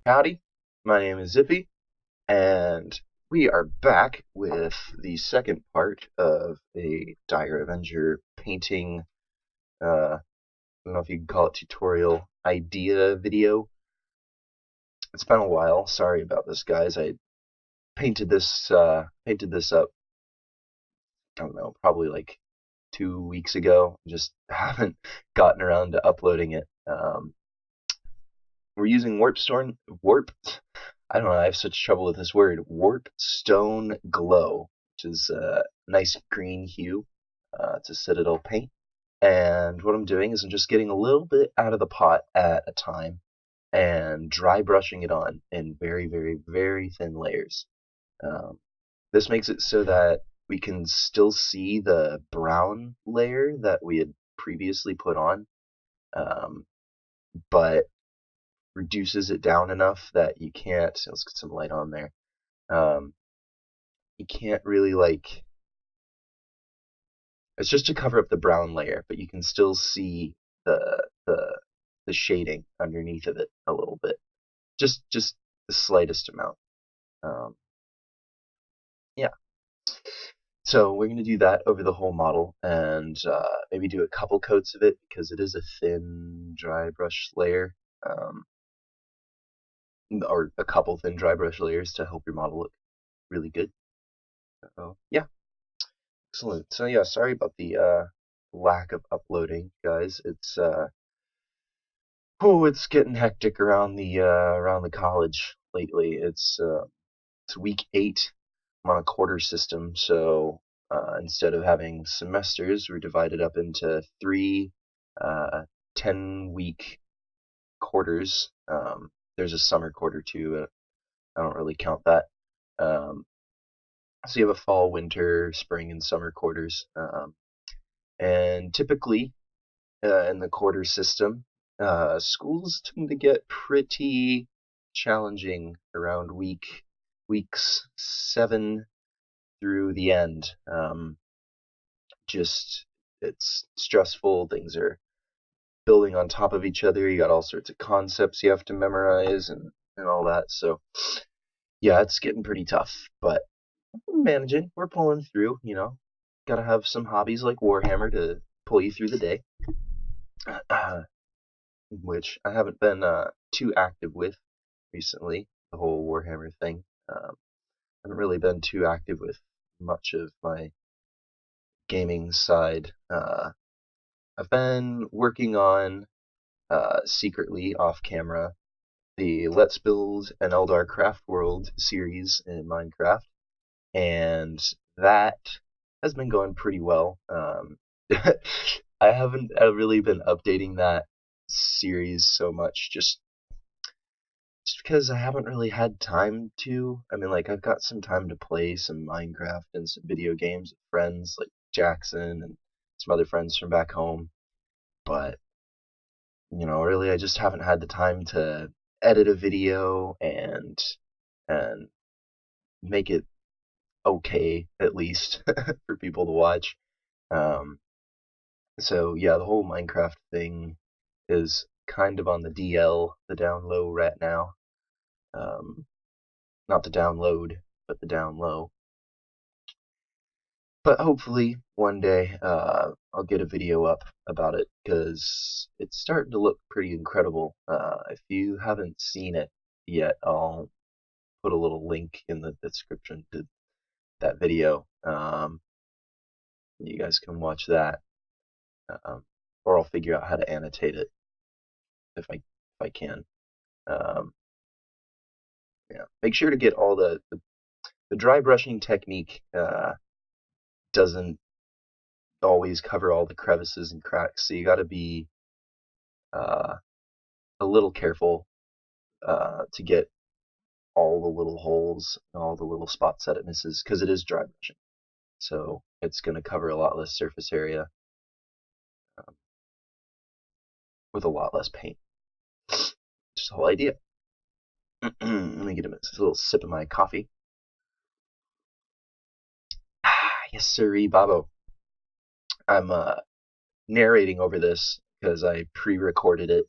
Howdy, my name is Zippy, and we are back with the second part of a Dire Avenger painting, I don't know if you can call it tutorial idea video. It's been a while, sorry about this guys. I painted this up, I don't know, probably like 2 weeks ago. Just haven't gotten around to uploading it. We're using I don't know, I have such trouble with this word, Warpstone Glow, which is a nice green hue. It's a Citadel paint. And what I'm doing is I'm just getting a little bit out of the pot at a time and dry brushing it on in very, very, very thin layers. Um, this makes it so that we can still see the brown layer that we had previously put on, but reduces it down enough that you can't, let's get some light on there, um, you can't really it's just to cover up the brown layer, but you can still see the shading underneath of it a little bit, just the slightest amount. Yeah, so we're going to do that over the whole model, and maybe do a couple coats of it because it is a thin dry brush layer, or a couple thin dry brush layers to help your model look really good. So yeah, excellent. So yeah, sorry about the lack of uploading, guys. It's getting hectic around the college lately. It's week 8. I'm on a quarter system, so instead of having semesters, we're divided up into 3 10-week quarters. There's a summer quarter too. I don't really count that. Um, so you have a fall, winter, spring, and summer quarters. And typically, in the quarter system, schools tend to get pretty challenging around weeks 7 through the end. Just it's stressful. Things are building on top of each other. You got all sorts of concepts you have to memorize and all that. So yeah, it's getting pretty tough, but we're managing. We're pulling through. Gotta have some hobbies like Warhammer to pull you through the day. Which I haven't been too active with recently, the whole Warhammer thing. I haven't really been too active with much of my gaming side. I've been working on, secretly off camera, the Let's Build an Eldar Craft World series in Minecraft, and that has been going pretty well. I haven't really been updating that series so much, just because I haven't really had time to. I mean, like, I've got some time to play some Minecraft and some video games with friends like Jackson and some other friends from back home, but really, I just haven't had the time to edit a video and make it okay, at least for people to watch. Um, so yeah, the whole Minecraft thing is kind of on the DL, the down low right now. Not the download, but the down low. But hopefully one day I'll get a video up about it because it's starting to look pretty incredible. If you haven't seen it yet, I'll put a little link in the description to that video. You guys can watch that, or I'll figure out how to annotate it if I can. Um, yeah, make sure to get all the dry brushing technique. Doesn't always cover all the crevices and cracks, so you got to be uh, a little careful to get all the little holes and all the little spots that it misses, because it is dry brushing. So it's going to cover a lot less surface area, um, with a lot less paint. Just the whole idea. Let me get a little sip of my coffee. Yes, sirree, Babo. I'm narrating over this because I pre-recorded it.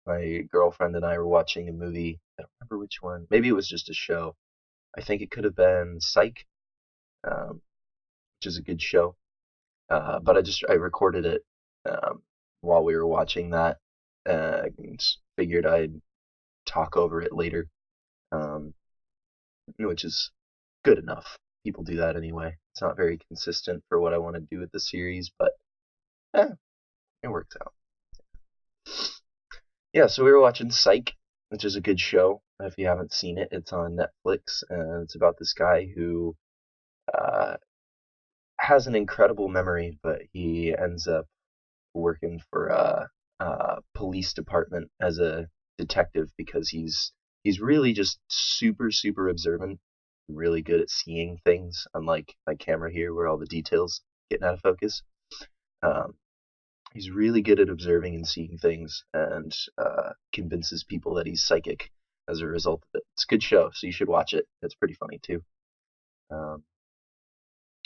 My girlfriend and I were watching a movie. I don't remember which one. Maybe it was just a show. I think it could have been Psych, which is a good show. But I recorded it while we were watching that, and figured I'd talk over it later, um, which is good enough. People do that anyway. It's not very consistent for what I want to do with the series, but it works out. Yeah, so we were watching Psych, which is a good show. If you haven't seen it, it's on Netflix, and it's about this guy who uh, has an incredible memory, but he ends up working for a police department as a detective because he's really just super observant, really good at seeing things. Unlike my camera here, where all the details getting out of focus. Um, he's really good at observing and seeing things, and convinces people that he's psychic as a result of it. It's a good show, so you should watch it. It's pretty funny too. Um,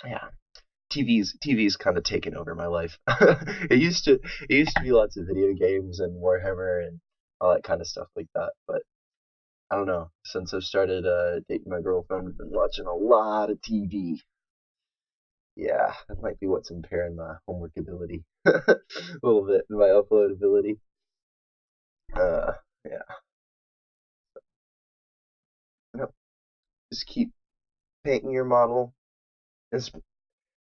yeah, TV's kind of taken over my life. It used to be lots of video games and Warhammer and all that kind of stuff like that. But I don't know. Since I've started dating my girlfriend, I've been watching a lot of TV. Yeah, that might be what's impairing my homework ability a little bit, and my upload ability. Uh, yeah. Yep. Just keep painting your model. This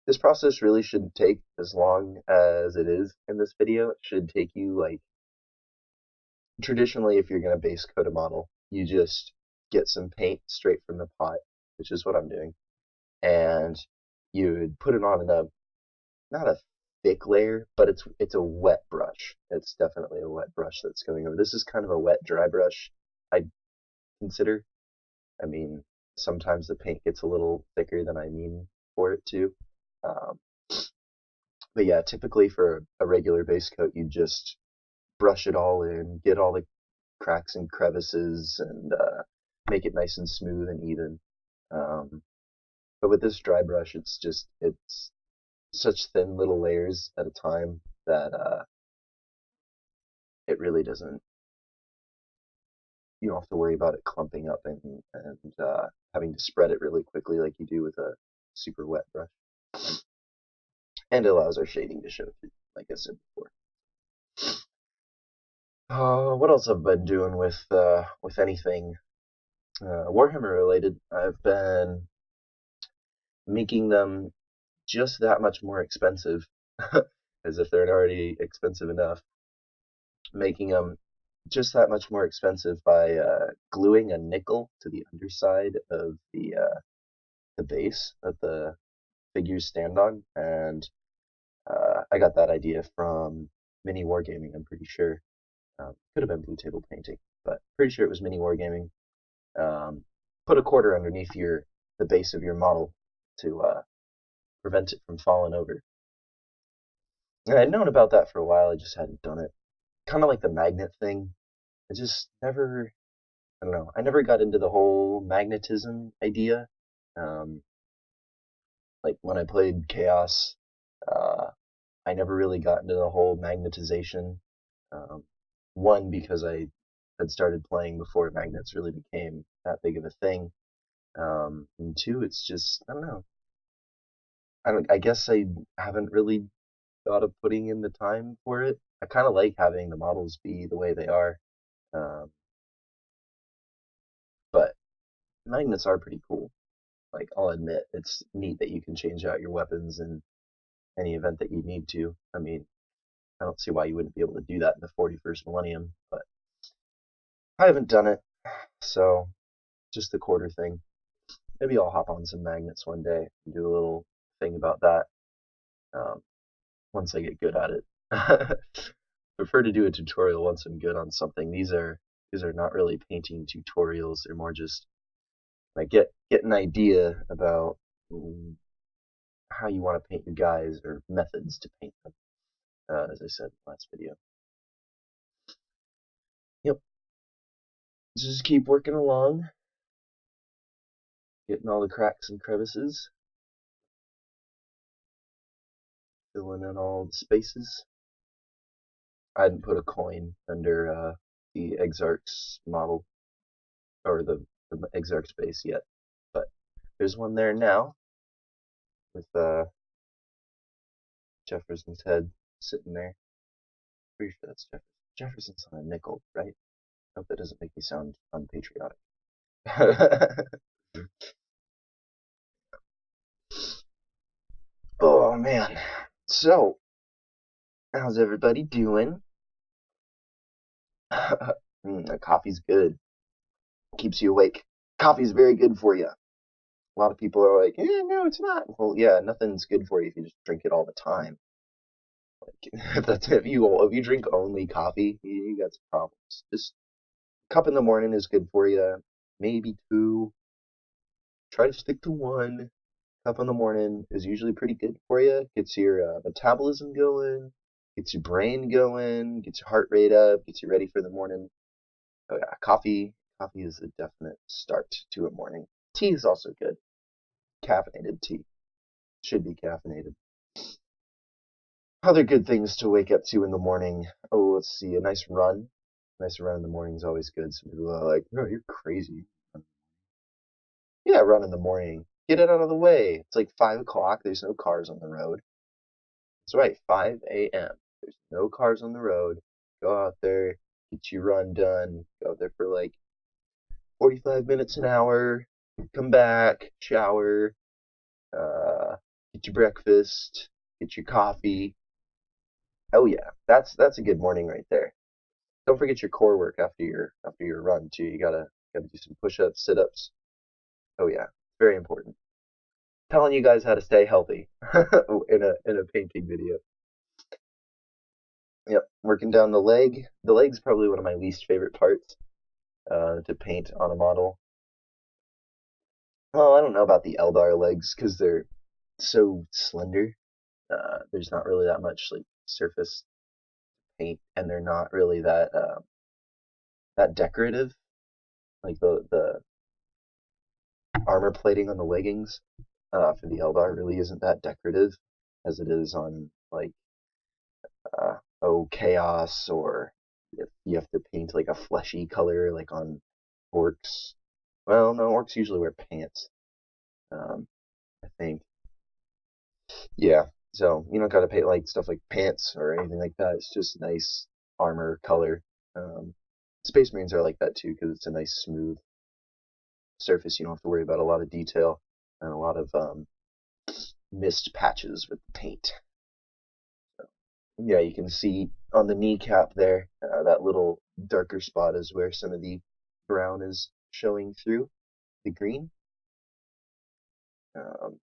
this process really shouldn't take as long as it is in this video. It should take you like traditionally, if you're going to base coat a model, you just get some paint straight from the pot, which is what I'm doing, and you would put it on in a not a thick layer, but it's a wet brush. It's definitely a wet brush that's going over. This is kind of a wet dry brush, I consider. I mean, sometimes the paint gets a little thicker than I mean for it to. Um, but yeah, typically for a regular base coat, you just brush it all in, get all the cracks and crevices, and make it nice and smooth and even. Um, but with this dry brush, it's such thin little layers at a time that it really doesn't. You don't have to worry about it clumping up and having to spread it really quickly like you do with a super wet brush. And it allows our shading to show through, like I said before. What else have I been doing with anything Warhammer related? I've been making them just that much more expensive, as if they're already expensive enough. Making them just that much more expensive by gluing a nickel to the underside of the base that the figures stand on, and I got that idea from Mini Wargaming. I'm pretty sure. Could have been Blue Table Painting, but pretty sure it was Mini Wargaming. Um, put a quarter underneath the base of your model to prevent it from falling over. And I'd known about that for a while. I just hadn't done it. Kind of like the magnet thing. I just never. I don't know. I never got into the whole magnetism idea. Um, like when I played Chaos, uh, I never really got into the whole magnetization. Um, one, because I had started playing before magnets really became that big of a thing. And two, it's just I don't know. I guess I haven't really thought of putting in the time for it. I kind of like having the models be the way they are, um, but magnets are pretty cool. Like I'll admit, it's neat that you can change out your weapons in any event that you need to. I mean, I don't see why you wouldn't be able to do that in the 41st millennium, but I haven't done it, so just the quarter thing. Maybe I'll hop on some magnets one day and do a little thing about that um, once I get good at it. Prefer to do a tutorial once I'm good on something. These are not really painting tutorials. They're more just like get an idea about how you want to paint your guys or methods to paint them. As I said in the last video. Yep. Just keep working along, getting all the cracks and crevices, filling in all the spaces. I didn't put a coin under the Exarch's model, or the Exarch's base yet, but there's one there now with Jefferson's head sitting there. Pretty sure that's Jefferson. Jefferson's on a nickel, right? Hope that doesn't make me sound unpatriotic. Oh man. So, how's everybody doing? Coffee's good. Keeps you awake. Coffee's very good for you. A lot of people are like, no, it's not. Well, yeah, nothing's good for you if you just drink it all the time. Like, if you drink only coffee, you got some problems. Just a cup in the morning is good for you. Maybe two. Try to stick to one. Cup in the morning is usually pretty good for you. Gets your metabolism going, gets your brain going, gets your heart rate up, gets you ready for the morning. Oh yeah, coffee is a definite start to a morning. Tea is also good. Caffeinated tea should be caffeinated. Other good things to wake up to in the morning. Oh, let's see, a nice run. Nice run in the morning is always good. Some people are like, "No, you're crazy." Yeah, run in the morning. Get it out of the way. It's like 5 o'clock. There's no cars on the road. That's right, 5 a.m. There's no cars on the road. Go out there, get your run done. Go out there for like 45 minutes, an hour. Come back, shower, get your breakfast, get your coffee. Oh yeah, that's a good morning right there. Don't forget your core work after your run too. You gotta do some push-ups, sit-ups. Oh yeah, very important. Telling you guys how to stay healthy in a painting video. Yep, working down the leg. The leg's probably one of my least favorite parts to paint on a model. Well, I don't know about the Eldar legs because they're so slender. There's not really that much like surface paint, and they're not really that decorative. Like the armor plating on the leggings for the Eldar really isn't that decorative as it is on like Chaos, or if you have to paint like a fleshy color like on orcs. Well, no, orcs usually wear pants. I think. Yeah, so you don't gotta paint like stuff like pants or anything like that. It's just nice armor color. Um, Space Marines are like that too because it's a nice smooth surface. You don't have to worry about a lot of detail and a lot of missed patches with paint. Yeah, you can see on the kneecap there, that little darker spot is where some of the brown is showing through the green. Um,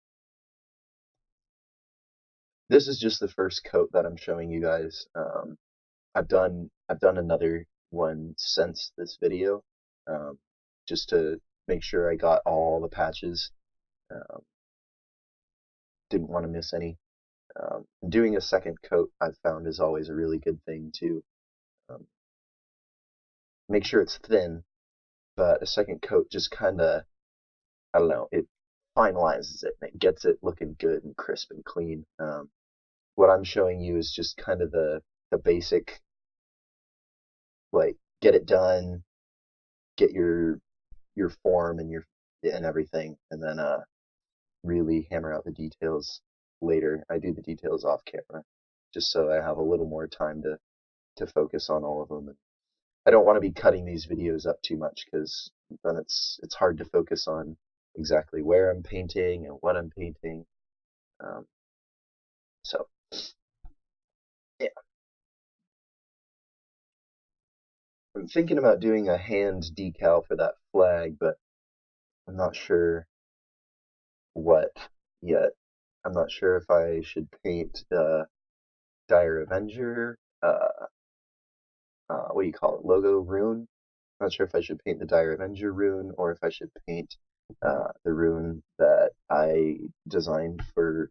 this is just the first coat that I'm showing you guys. I've done another one since this video, um, just to make sure I got all the patches. Um, didn't want to miss any. Doing a second coat I've found is always a really good thing too. Um, make sure it's thin, but a second coat just kind of, I don't know, it finalizes it and it gets it looking good and crisp and clean. What I'm showing you is just kind of the basic, like get it done, get your form and your and everything, and then really hammer out the details later. I do the details off camera, just so I have a little more time to focus on all of them. And I don't want to be cutting these videos up too much because then it's hard to focus on exactly where I'm painting and what I'm painting. Um, so yeah, I'm thinking about doing a hand decal for that flag, but I'm not sure what yet. I'm not sure if I should paint Dire Avenger, what do you call it, logo rune. I'm not sure if I should paint the Dire Avenger rune or if I should paint the rune that I designed for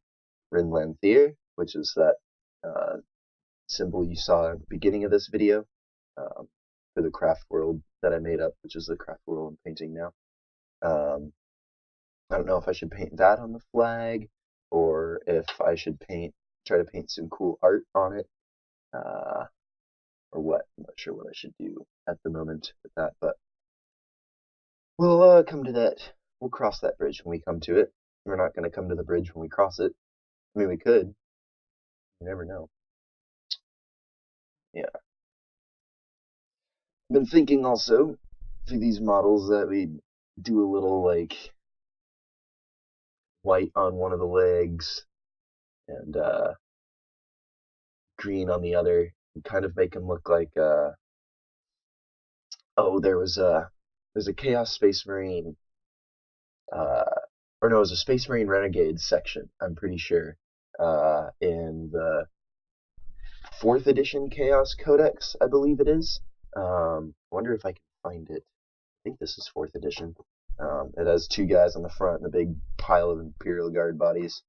Rinlanthier, which is that uh, symbol you saw at the beginning of this video um, for the craft world that I made up, which is the craft world I'm painting now. Um, I don't know if I should paint that on the flag or if I should try to paint some cool art on it. Uh, or what. I'm not sure what I should do at the moment with that, but we'll come to that. We'll cross that bridge when we come to it. We're not going to come to the bridge when we cross it. I mean, we could. You never know. Yeah. I've been thinking also for these models that we do a little like white on one of the legs and green on the other, and kind of make them look like oh, there's a Chaos Space Marine, uh, or no, it was a Space Marine Renegades section. I'm pretty sure in the fourth edition Chaos Codex, I believe it is. I wonder if I can find it. I think this is fourth edition. It has two guys on the front and a big pile of Imperial Guard bodies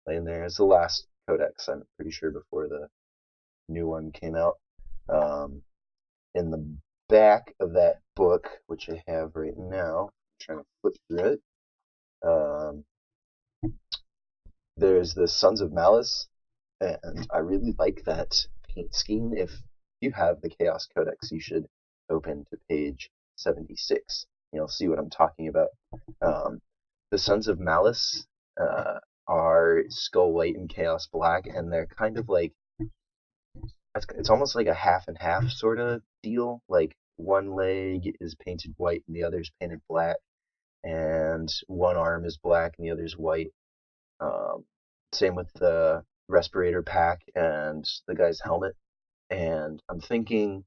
laying there. It's the last codex, I'm pretty sure, before the new one came out. Um, in the back of that book, which I have right now, I'm trying to flip through it, um, there's the Sons of Malice, and I really like that paint scheme. If you have the Chaos Codex, you should open to page 76. You'll see what I'm talking about. The Sons of Malice are Skull White and Chaos Black, and they're kind of like, it's almost like a half and half sort of deal. Like one leg is painted white and the other's painted black, and one arm is black and the other's white. Um, Same with the respirator pack and the guy's helmet. And I'm thinking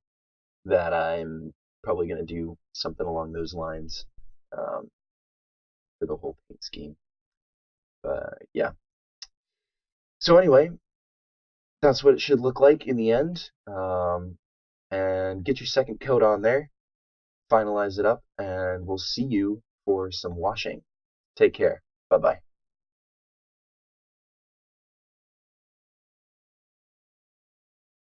that I'm probably going to do something along those lines um, for the whole paint scheme. But yeah. So anyway, that's what it should look like in the end. And get your second coat on there, finalize it up, and we'll see you for some washing. Take care. Bye bye.